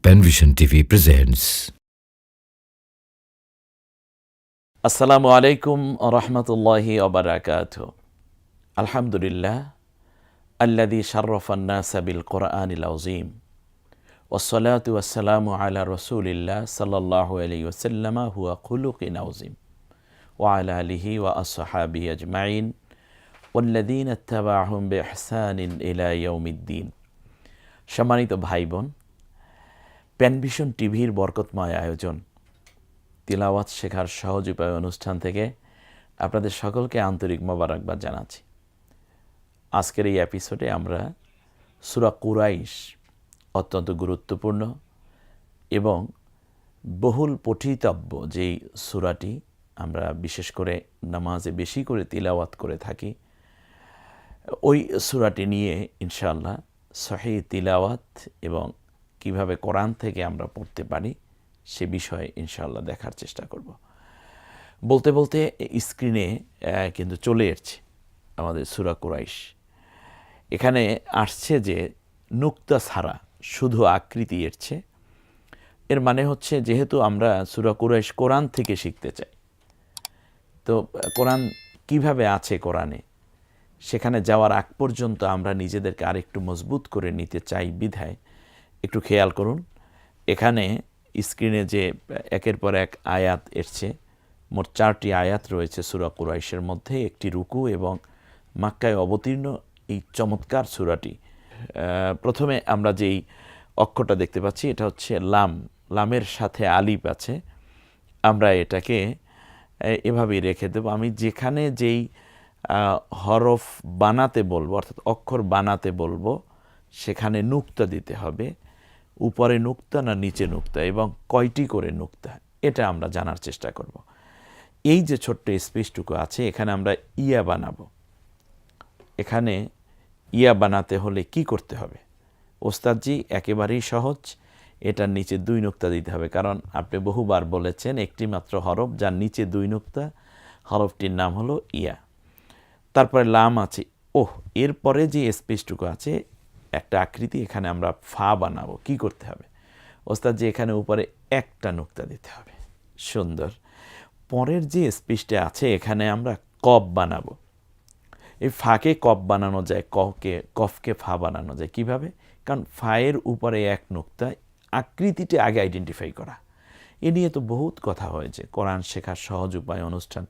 Penvision TV presents. আসসালামু আলাইকুম রহমতুল্লাহি ওবারাকাতুহু। আলহামদুলিল্লাহ আল্লাযী শাররাফান নাসা বিল কুরআনিল আযীম ওয়াসসালাতু ওয়াসসালামু আলা রাসূলিল্লাহ সাল্লাল্লাহু আলাইহি ওয়াসাল্লাম হুয়া খুলুকিন আযীম ওয়া আলা আলিহি ওয়া আসহাবিহি আজমাইন ওয়াল্লাযীনা ইত্তাবা'হুম বিইহসানিন ইলা ইয়াউমিদ্দিন। সম্মানিত ভাই বোন, পেনভিশন টিভির বরকতময় আয়োজন তিলাওয়াত শেখার সহজ উপায় অনুষ্ঠান থেকে আপনাদের সকলকে আন্তরিক মোবারকবাদ জানাচ্ছি। আজকের এই এপিসোডে আমরা সূরা কুরাইশ, অত্যন্ত গুরুত্বপূর্ণ এবং বহুল পঠিতব্য যেই সূরাটি আমরা বিশেষ করে নামাজে বেশি করে তিলাওয়াত করে থাকি, ওই সূরাটি নিয়ে ইনশাআল্লাহ সহিহ তিলাওয়াত এবং কিভাবে কোরআন থেকে আমরা পড়তে পারি সে বিষয়ে ইনশাআল্লাহ দেখার চেষ্টা করব। বলতে বলতে স্ক্রিনে কিন্তু চলে এসেছে আমাদের সূরা কুরাইশ। এখানে আসছে যে নুক্তা ছাড়া শুধু আকৃতি এসছে। এর মানে হচ্ছে যেহেতু আমরা সূরা কুরাইশ কোরআন থেকে শিখতে চাই, তো কোরআন কিভাবে আছে কোরআনে সেখানে যাওয়ার আগ পর্যন্ত আমরা নিজেদেরকে আরেকটু মজবুত করে নিতে চাই বিধায় একটু খেয়াল করুন। এখানে স্ক্রিনে যে একের পর এক আয়াত এসছে, মোট 4টি আয়াত রয়েছে সূরা কুরাইশের মধ্যে, একটি রুকু এবং মাক্কায় অবতীর্ণ এই চমৎকার সূরাটি। প্রথমে আমরা যেই অক্ষরটা দেখতে পাচ্ছি এটা হচ্ছে লাম, লামের সাথে আলিফ আছে। আমরা এটাকে এভাবেই রেখে দেব। আমি যেখানে যেই হরফ বানাতে বলবো অর্থাৎ অক্ষর বানাতে বলবো সেখানে নুক্তা দিতে হবে। উপরে নুক্তা না নিচে নুক্তা এবং কয়টি করে নুক্তা, এটা আমরা জানার চেষ্টা করব। এই যে ছোট্ট স্পেসটুকু আছে এখানে আমরা ইয়া বানাবো। এখানে ইয়া বানাতে হলে কি করতে হবে ওস্তাদজি? একেবারেই সহজ, এটার নিচে 2 নুক্তা দিতে হবে, কারণ আপনি বহুবার বলেছেন একটি মাত্র হরফ যার নিচে 2 নুক্তা, হরফটির নাম হলো ইয়া। তারপরে লাম আছে, এরপরে যে স্পেসটুকু আছে একটা আকৃতি, এখানে আমরা ফা বানাবো। কি করতে হবে ওস্তাদ? যে এখানে উপরে একটা নুক্তা দিতে হবে। সুন্দর। পরের যে স্পেসটা আছে এখানে আমরা কফ বানাবো। এই ফাকে কফ বানানো যায়, কফকে ফা বানানো যায় কিভাবে? কারণ ফায়ের উপরে এক নুক্তা, আকৃতিটা আগে আইডেন্টিফাই করা। এ নিয়ে তো বহুত কথা হয়েছে। কোরআন শেখার সহজ উপায় অনুষ্ঠান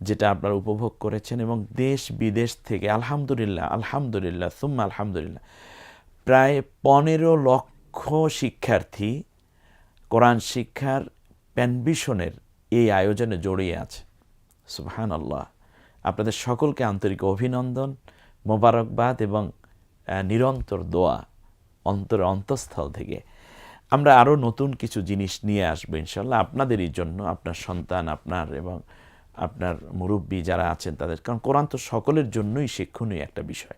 যেটা আপনারা উপভোগ করেছেন এবং দেশ বিদেশ থেকে আলহামদুলিল্লাহ আলহামদুলিল্লাহ সুম্মা আলহামদুলিল্লাহ প্রায় 15 লক্ষ শিক্ষার্থী কোরআন শিক্ষার পেনভিশনের এই আয়োজনে জড়িয়ে আছে। সুবহানাল্লাহ। আপনাদের সকলকে আন্তরিক অভিনন্দন, মোবারকবাদ এবং নিরন্তর দোয়া অন্তরের অন্তঃস্থল থেকে। আমরা আরও নতুন কিছু জিনিস নিয়ে আসবো ইনশাআল্লাহ আপনাদেরই জন্য, আপনার সন্তান, আপনার এবং আপনার মুরব্বী যারা আছেন তাদের, কারণ কোরআন তো সকলের জন্যই শিক্ষণীয় একটা বিষয়।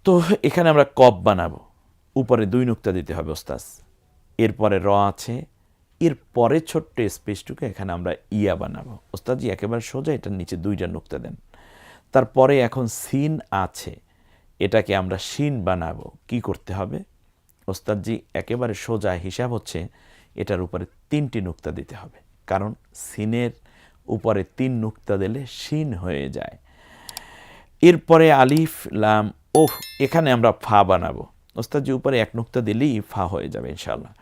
তো এখানে আমরা কফ বানাবো, উপরে 2 নুক্তা দিতে হবে ওস্তাদ। এরপরে র আছে, এরপরে ছোট্ট স্পেসটুকু এখানে আমরা ইয়া বানাবো। ওস্তাদজি একেবারে সোজা, এটার নিচে 2টা নুক্তা দেন। তারপরে এখন সিন আছে, এটাকে আমরা শিন বানাবো। কি করতে হবে ওস্তাদজি? একেবারে সোজা হিসাব হচ্ছে এটার উপরে 3টি নুক্তা দিতে হবে, কারণ সিনের উপরে 3 নুক্তা দিলে শিন হয়ে যায়। এরপরে আলিফ লাম এখানে আমরা ফা বানাবো। ওস্তাদজি উপরে 1 নুক্তা দিলেই ফা হয়ে যাবে ইনশাআল্লাহ।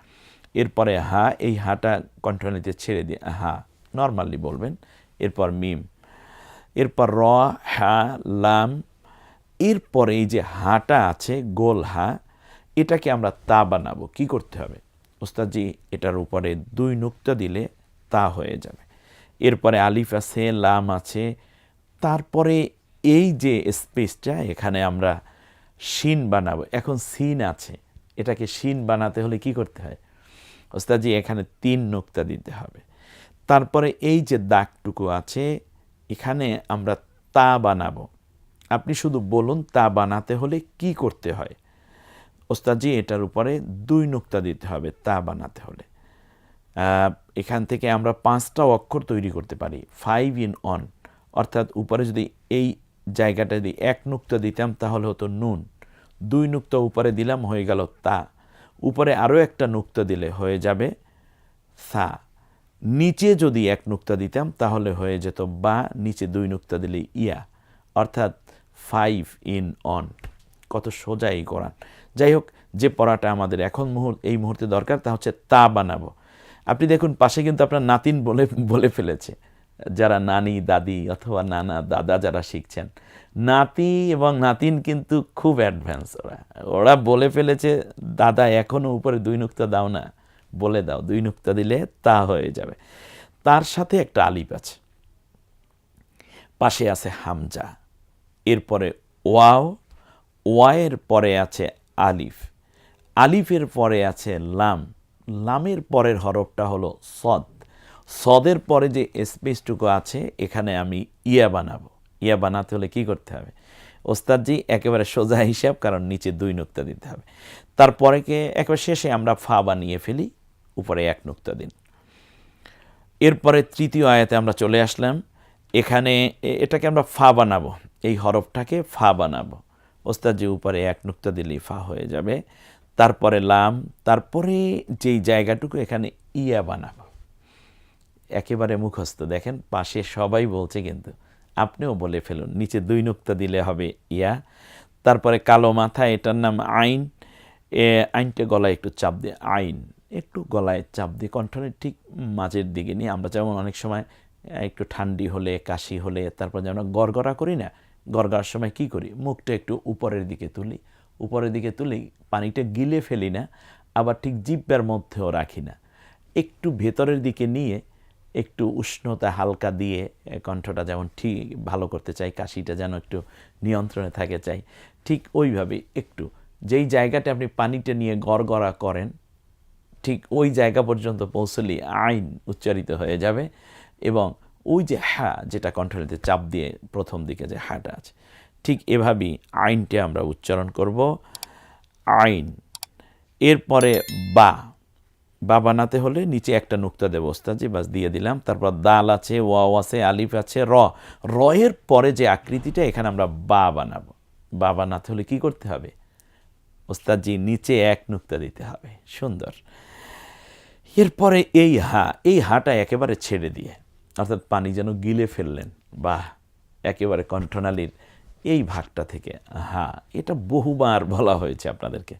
এরপরে হা, এই হাটা কণ্ঠনীতে ছেড়ে দিয়ে হা নর্মালি বলবেন। এরপর মিম, এরপর র, হা, লাম, এরপরে এই যে হাটা আছে গোল হা, এটাকে আমরা তা বানাবো। কি করতে হবে ওস্তাদজি? এটার উপরে 2 নুক্তা দিলে তা হয়ে যাবে। এরপরে আলিফ আছে, লাম আছে, তারপরে এই যে স্পেসটা এখানে আমরা শিন বানাবো। এখন সিন আছে, এটাকে শিন বানাতে হলে কি করতে হয় ওস্তাদজি? এখানে 3 নুক্তা দিতে হবে। তারপরে এই যে দাগটুকু আছে এখানে আমরা তা বানাবো। আপনি শুধু বলুন তা বানাতে হলে কি করতে হয় ওস্তাদজি? এটার উপরে 2 নুক্তা দিতে হবে তা বানাতে হলে। এখান থেকে আমরা 5টা অক্ষর তৈরি করতে পারি, 5 in 1, অর্থাৎ উপরে যদি এই জায়গাটা যদি 1 নুক্তা দিতাম তাহলে হতো নুন, 2 নুক্তা উপরে দিলাম হয়ে গেল তা, উপরে আরও একটা নুক্তা দিলে হয়ে যাবে সা। নিচে যদি এক নুক্তা দিতাম তাহলে হয়ে যেত বা, নিচে 2 নুক্তা দিলে ইয়া, অর্থাৎ 5 in on। কত সোজা এই কোরআন। যাই হোক, যে পড়াটা আমাদের এখন এই মুহূর্তে দরকার তা হচ্ছে তা বানাবো। আপনি দেখুন পাশে কিন্তু আপনার নাতিন বলে ফেলেছে, যারা নানি দাদি অথবা নানা দাদা যারা শিখছেন, নাতি এবং নাতিন কিন্তু খুব অ্যাডভান্স। ওরা বলে ফেলেছে, দাদা এখনও উপরে 2 নুক্তা দাও না, বলে দাও 2 নুক্তা দিলে তা হয়ে যাবে। তার সাথে একটা আলিফ আছে, পাশে আছে হামজা, এরপরে ওয়াও, ওয়ায়ের পরে আছে আলিফ, আলিফের পরে আছে লাম, লামের পরের হরফটা হলো সদ, সদের পরে যে স্পেসটুকু আছে এখানে আমি ইয়া বানাবো। ইয়া বানাতে হলে কি করতে হবে? ওস্তাদজি একেবারে সোজা হিসাব, কারণ নিচে 2 নুক্তা দিতে হবে। তারপরে একেবারে শেষে আমরা ফা বানিয়ে ফেলি, উপরে 1 নুক্তা দিন। এরপরে তৃতীয় আয়াতে আমরা চলে আসলাম। এখানে এটাকে আমরা ফা বানাবো, এই হরফটাকে ফা বানাবো। ওস্তাদজি উপরে 1 নুক্তা দিলেই ফা হয়ে যাবে। তারপরে লাম, তারপরে যেই জায়গাটুকু এখানে ইয়া বানাবো। একেবারে মুখস্থ, দেখেন পাশে সবাই বলছে, কিন্তু আপনিও বলে ফেলুন, নিচে 2 নুক্তা দিলে হবে ইয়া। তারপরে কালো মাথা, এটার নাম আইন। আইনটা গলায় একটু চাপ দিয়ে, আইন একটু গলায় চাপ দিয়ে কণ্ঠনের ঠিক মাঝের দিকে নিয়ে, আমরা যেমন অনেক সময় একটু ঠান্ডি হলে, কাশি হলে, তারপর যেমন গড়গড়া করি না, গড়গড়ার সময় কি করি, মুখটা একটু উপরের দিকে তুলি, উপরের দিকে তুলি, পানিটা গিলে ফেলি না, আবার ঠিক জিহ্বার মধ্যেও রাখি না, একটু ভেতরের দিকে নিয়ে একটু উষ্ণতা হালকা দিয়ে কণ্ঠটা যেমন ঠিক ভালো করতে চাই, কাশিটা যেন একটু নিয়ন্ত্রণে থাকে চাই, ঠিক ওইভাবে একটু যেই জায়গাটা আপনি পানিটা নিয়ে গড়গড়া করেন ঠিক ওই জায়গা পর্যন্ত পৌঁছলেই আইন উচ্চারিত হয়ে যাবে। এবং ওই যে হ্যাঁ, যেটা কণ্ঠনালীতে চাপ দিয়ে প্রথম দিকে যে হ্যাঁটা আছে, ঠিক এভাবেই আইনটা আমরা উচ্চারণ করব, আইন। এরপরে বা, বা বানাতে হলে নিচে একটা নুক্তা দেব ওস্তাদজি, বাস দিয়ে দিলাম। তারপর দাল আছে, ওয়াও আছে, আলিফ আছে, র এর পরে যে আকৃতিটা এখানে আমরা বা বানাবো। বা বানাতে হলে কি করতে হবে ওস্তাদজি? নিচে 1 নুক্তা দিতে হবে। সুন্দর। এরপরে এই হাটা একেবারে ছেড়ে দিয়ে, অর্থাৎ পানি যেন গিলে ফেললেন, বাহ, একেবারে কণ্ঠনালীর এই ভাগটা থেকে হ্যাঁ, এটা বহুবার বলা হয়েছে আপনাদেরকে।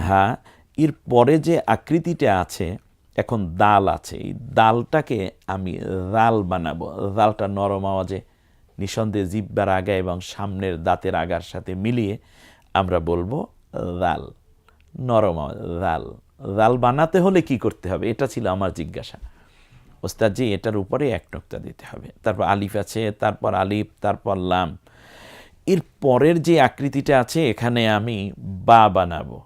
হ্যাঁ, এর পরে যে আকৃতিটা আছে, এখন দাল আছে, এই দালটাকে আমি রাল বানাবো। রালটা নরম আওয়াজে নিঃসন্দেহে জিহ্বার আগা এবং সামনের দাঁতের আগার সাথে মিলিয়ে আমরা বলবো রাল, নরম আওয়াজ রাল। রাল বানাতে হলে কি করতে হবে, এটা ছিল আমার জিজ্ঞাসা। ওস্তাদজি এটার উপরে 1 নুক্তা দিতে হবে, তারপর আলিফ আছে, তারপর আলিফ, তারপর লাম। এর পরের যে আকৃতিটা আছে এখানে আমি বা বানাবো।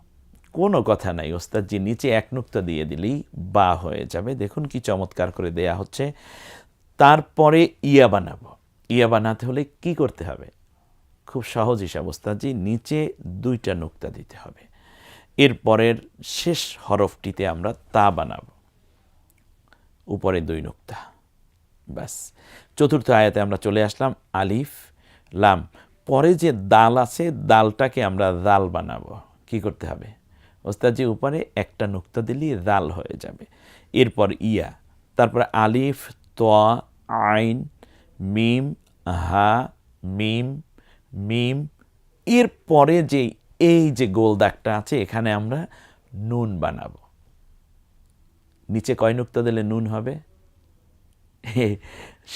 কোনো কথা নাই ওস্তাদজি, নিচে 1 নুক্তা দিয়ে দিলেই বা হয়ে যাবে। দেখুন কি চমৎকার করে দেয়া হচ্ছে। তারপরে ইয়া বানাবো। ইয়া বানাতে হলে কি করতে হবে? খুব সহজ হিসাব ওস্তাদজি, নিচে 2টা নুক্তা দিতে হবে। এরপরের শেষ হরফটিতে আমরা তা বানাবো, উপরে 2 নুক্তা, ব্যাস। চতুর্থ আয়াতে আমরা চলে আসলাম, আলিফ লাম, পরে যে দাল আছে দালটাকে আমরা রাল বানাবো। কি করতে হবে ওস্তাদজি? উপরে 1টা নুক্তা দিলেই রাল হয়ে যাবে। এরপর ইয়া, তারপর আলিফ, তোয়া, আইন, মিম, হা, মিম, মিম। এরপরে যে এই যে গোল দাগটা আছে এখানে আমরা নুন বানাবো। নিচে কয় নুক্তা দিলে নুন হবে?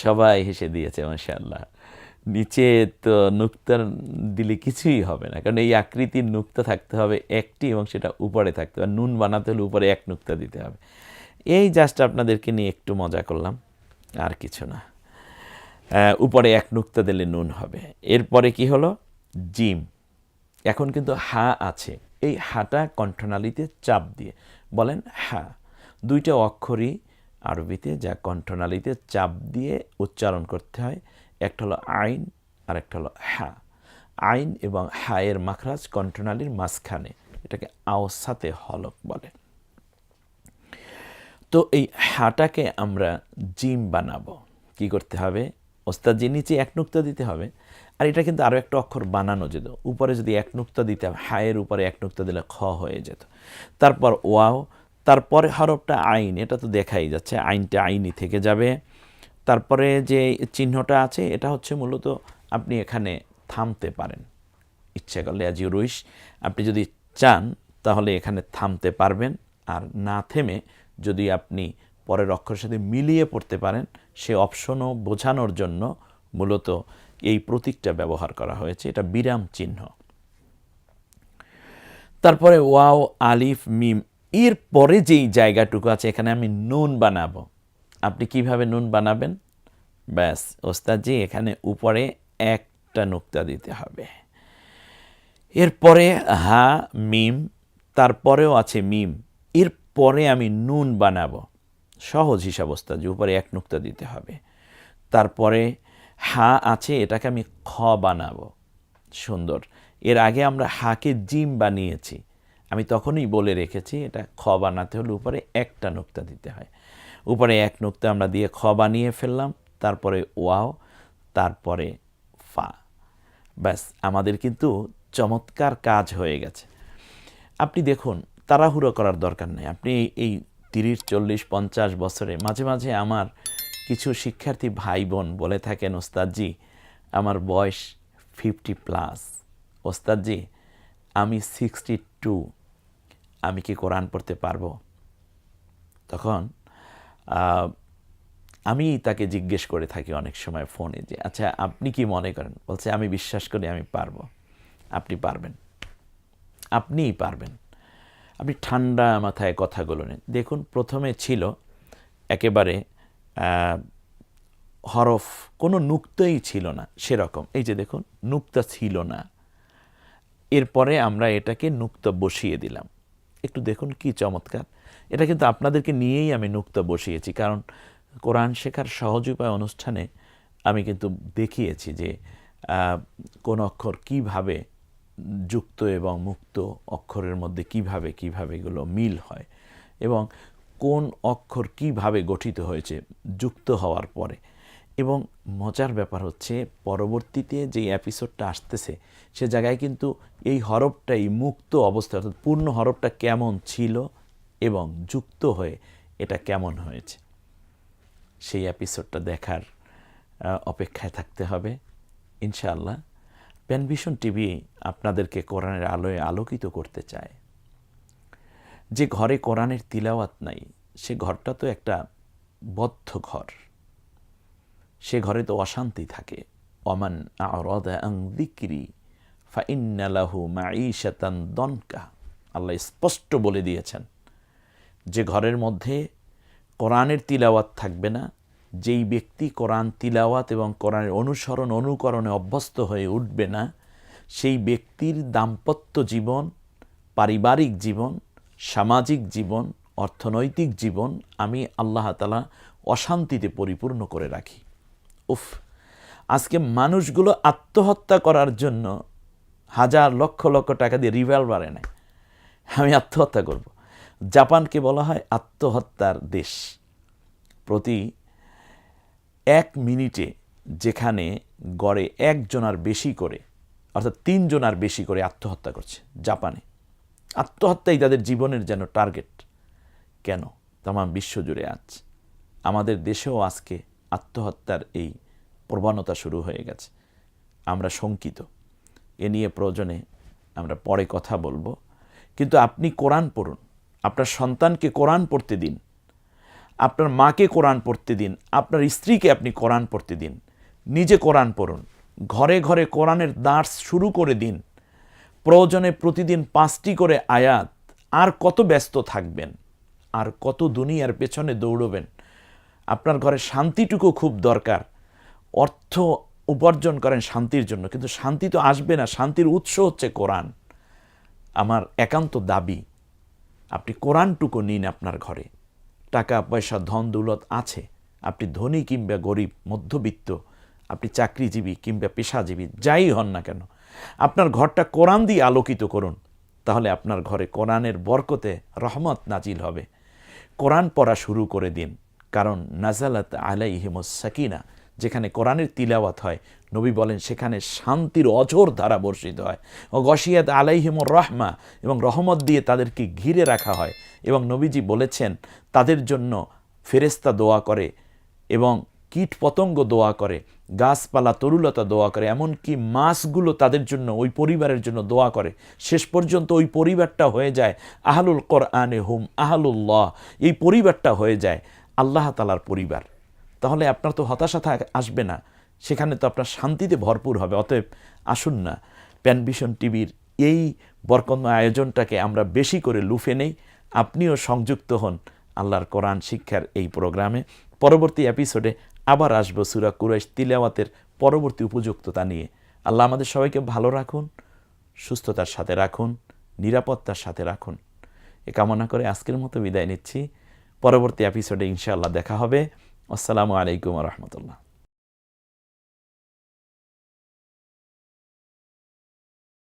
সবাই হেসে দিয়েছে মাশাআল্লাহ। নিচে তো নুক্তা দিলে কিছুই হবে না, কারণ এই আকৃতির নুক্তা থাকতে হবে 1টি এবং সেটা উপরে থাকতে হবে। নুন বানাতে হলে উপরে 1 নুক্তা দিতে হবে। এই জাস্ট আপনাদেরকে নিয়ে একটু মজা করলাম, আর কিছু না। উপরে 1 নুক্তা দিলে নুন হবে। এরপরে কি হলো? জিম। এখন কিন্তু হা আছে, এই হাটা কণ্ঠনালীতে চাপ দিয়ে বলেন হা। 2টা অক্ষরই আরবিতে যা কণ্ঠনালীতে চাপ দিয়ে উচ্চারণ করতে হয়, একটা হলো আইন আর একটা হলো হা। আইন এবং হা এর মাখরাজ কণ্ঠনালীর মাঝখানে, এটাকে আওসাতে হলক বলে। তো এই হাটাকে আমরা জিম বানাবো। কি করতে হবে? ওস্তাদজি নিচে এক নুক্তা দিতে হবে, আর এটা কিন্তু আরও একটা অক্ষর বানানো যেত। উপরে যদি এক নুক্তা দিতাম, হায়ের উপরে এক নুক্তা দিলে খ হয়ে যেত। তারপর ওয়াও, তারপরে হরফটা আইন, এটা তো দেখাই যাচ্ছে, আইনটা আইনই থেকে যাবে। তারপরে যে চিহ্নটা আছে এটা হচ্ছে মূলত আপনি এখানে থামতে পারেন, ইচ্ছা করলে অ্যাজ ইউ উইশ, আপনি যদি চান তাহলে এখানে থামতে পারবেন, আর না থেমে যদি আপনি পরের অক্ষরের সাথে মিলিয়ে পড়তে পারেন, সে অপশনও বোঝানোর জন্য মূলত এই প্রতীকটা ব্যবহার করা হয়েছে। এটা বিরাম চিহ্ন। তারপরে ওয়াও, আলিফ, মিম, এর পরে যেই জায়গাটুকু আছে এখানে আমি নুন বানাবো। আপনি কিভাবে নুন বানাবেন? ব্যাস ওস্তাদজি এখানে উপরে একটা নুক্তা দিতে হবে, এরপরে হা, মিম, তারপরেও আছে মিম, এরপরে আমি নুন বানাবো। সহজ হিসাব ওস্তাদজি, উপরে এক নুক্তা দিতে হবে। তারপরে হা আছে, এটাকে আমি খ বানাবো। সুন্দর। এর আগে আমরা হাকে জিম বানিয়েছি, আমি তখনই বলে রেখেছি এটা খ বানাতে হলে উপরে একটা নুক্তা দিতে হয়। উপরে এক নুক্তা আমরা দিয়ে খ বানিয়ে ফেললাম, তারপরে ওয়াও, তারপরে ফা। ব্যাস আমাদের কিন্তু চমৎকার কাজ হয়ে গেছে। আপনি দেখুন, তাড়াহুড়ো করার দরকার নেই। আপনি এই 30, 40, 50 বছরে মাঝে মাঝে আমার কিছু শিক্ষার্থী ভাই বোন বলে থাকেন, ওস্তাদজি আমার বয়স 50+, ওস্তাদজি আমি 62, আমি কি কোরআন পড়তে পারবো? তখন আমি তাকে জিজ্ঞেস করে থাকি অনেক সময় ফোনে যে আচ্ছা আপনি কি মনে করেন? বলছে আমি বিশ্বাস করি আমি পারবো। আপনি পারবেন, আপনিই পারবেন। আপনি ঠান্ডা মাথায় কথাগুলো নেন। দেখুন প্রথমে ছিল একেবারে হরফ, কোনো নুক্তাই ছিল না সেরকম, এই যে দেখুন নুক্তা ছিল না, এরপরে আমরা এটাকে নুক্তা বসিয়ে দিলাম। একটু দেখুন কি চমৎকার। এটা কিন্তু আপনাদেরকে নিয়েই আমি নুক্তা বসিয়েছি, কারণ কোরআন শেখার সহজ উপায় অনুষ্ঠানে আমি কিন্তু দেখিয়েছি যে কোন অক্ষর কিভাবে যুক্ত এবং মুক্ত অক্ষরের মধ্যে কিভাবে এগুলো মিল হয়, এবং কোন অক্ষর কিভাবে গঠিত হয়েছে যুক্ত হওয়ার পরে। এবং মজার ব্যাপার হচ্ছে পরবর্তীতে যে এপিসোডটা আসতেছে সে জায়গায় কিন্তু এই হরফটাই মুক্ত অবস্থা, অর্থাৎ পূর্ণ হরফটা কেমন ছিল এবং যুক্ত হয়ে এটা কেমন হয়েছে, সেই এপিসোডটা দেখার অপেক্ষায় থাকতে হবে ইনশাআল্লাহ। প্যানভিশন টিভি আপনাদেরকে কোরআনের আলোয় আলোকিত করতে চায়। যে ঘরে কোরআনের তিলাওয়াত নাই সে ঘরটা তো একটা বদ্ধ ঘর, সে ঘরে তো অশান্তি থাকে। ওমান আ'রাদা আন যিকরি ফাইন্না লাহু মাঈশাতান দনকা, আল্লাহ স্পষ্ট বলে দিয়েছেন যে ঘরের মধ্যে কোরআনের তিলাওয়াত থাকবে না, যেই ব্যক্তি কোরআন তিলাওয়াত এবং কোরআনের অনুকরণে অভ্যস্ত হয়ে উঠবে না, সেই ব্যক্তির দাম্পত্য জীবন, পারিবারিক জীবন, সামাজিক জীবন, অর্থনৈতিক জীবন আমি আল্লাহ তাআলা অশান্তিতে পরিপূর্ণ করে রাখি। উফ, আজকে মানুষগুলো আত্মহত্যা করার জন্য হাজার লক্ষ লক্ষ টাকা দিয়ে রিভলভার নেয়, আমি আত্মহত্যা করব। জাপানকে বলা হয় আত্মহত্যার দেশ। প্রতি 1 মিনিটে যেখানে গড়ে 1 জনার বেশি করে, অর্থাৎ 3 জনার বেশি করে আত্মহত্যা করছে জাপানে। আত্মহত্যাই তাদের জীবনের যেন টার্গেট। কেন? তামাম বিশ্বজুড়ে আজ আমাদের দেশেও আজকে আত্মহত্যার এই প্রবণতা শুরু হয়ে গেছে। আমরা শঙ্কিত, এ নিয়ে প্রয়োজনে আমরা পরে কথা বলবো। কিন্তু আপনি কোরআন পড়ুন, আপনার সন্তানকে কোরআন পড়তে দিন, আপনার মাকে কোরআন পড়তে দিন, আপনার স্ত্রীকে আপনি কোরআন পড়তে দিন, নিজে কোরআন পড়ুন, ঘরে ঘরে কোরআনের দার্স শুরু করে দিন। প্রয়োজনে প্রতিদিন 5টি করে আয়াত। আর কত ব্যস্ত থাকবেন, আর কত দুনিয়ার পেছনে দৌড়বেন? আপনার ঘরে শান্তিটুকু খুব দরকার। অর্থ উপার্জন করেন শান্তির জন্য, কিন্তু শান্তি তো আসবে না, শান্তির উৎস হচ্ছে কোরআন। আমার একান্ত দাবি আপনি কোরআনটুকু নিন আপনার ঘরে। টাকা পয়সা ধন দৌলত আছে, আপনি ধনী কিংবা গরিব, মধ্যবিত্ত, আপনি চাকরিজীবী কিংবা পেশাজীবী, যাই হন না কেন, আপনার ঘরটা কোরআন দিয়ে আলোকিত করুন। তাহলে আপনার ঘরে কোরআনের বরকতে রহমত নাজিল হবে। কোরআন পড়া শুরু করে দিন, কারণ নাজালাত আলাইহিমুস সাকিনা, যেখানে কোরআনের তিলাওয়াত হয়, নবী বলেন সেখানে শান্তির অঝোর ধারা বর্ষিত হয়। ও গশিয়াত আলাইহিমুর রহমা, এবং রহমত দিয়ে তাদেরকে ঘিরে রাখা হয়। এবং নবীজি বলেছেন তাদের জন্য ফেরেশতা দোয়া করে এবং কীট পতঙ্গ দোয়া করে, গাছপালা তরুলতা দোয়া করে, এমনকি মাছগুলো তাদের জন্য, ওই পরিবারের জন্য দোয়া করে। শেষ পর্যন্ত ওই পরিবারটা হয়ে যায় আহলুল কোরআনে হুম আহলুল্লাহ, এই পরিবারটা হয়ে যায় আল্লাহ তাআলার পরিবার। তাহলে আপনার তো হতাশা আসবে না, সেখানে তো আপনার শান্তিতে ভরপুর হবে। অতএব আসুন না, প্যানভিশন টিভির এই বরকতময় আয়োজনটাকে আমরা বেশি করে লুফে নেই। আপনিও সংযুক্ত হন আল্লাহর কোরআন শিক্ষার এই প্রোগ্রামে। পরবর্তী এপিসোডে আবার আসবো সূরা কুরাইশ তিলাওয়াতের পরবর্তী উপযুক্ততা নিয়ে। আল্লাহ আমাদের সবাইকে ভালো রাখুন, সুস্থতার সাথে রাখুন, নিরাপত্তার সাথে রাখুন। এ কামনা করে আজকের মতো বিদায় নিচ্ছি। পরবর্তী এপিসোডে ইনশাআল্লাহ দেখা হবে। আসসালামু আলাইকুম ওয়া রাহমাতুল্লাহ।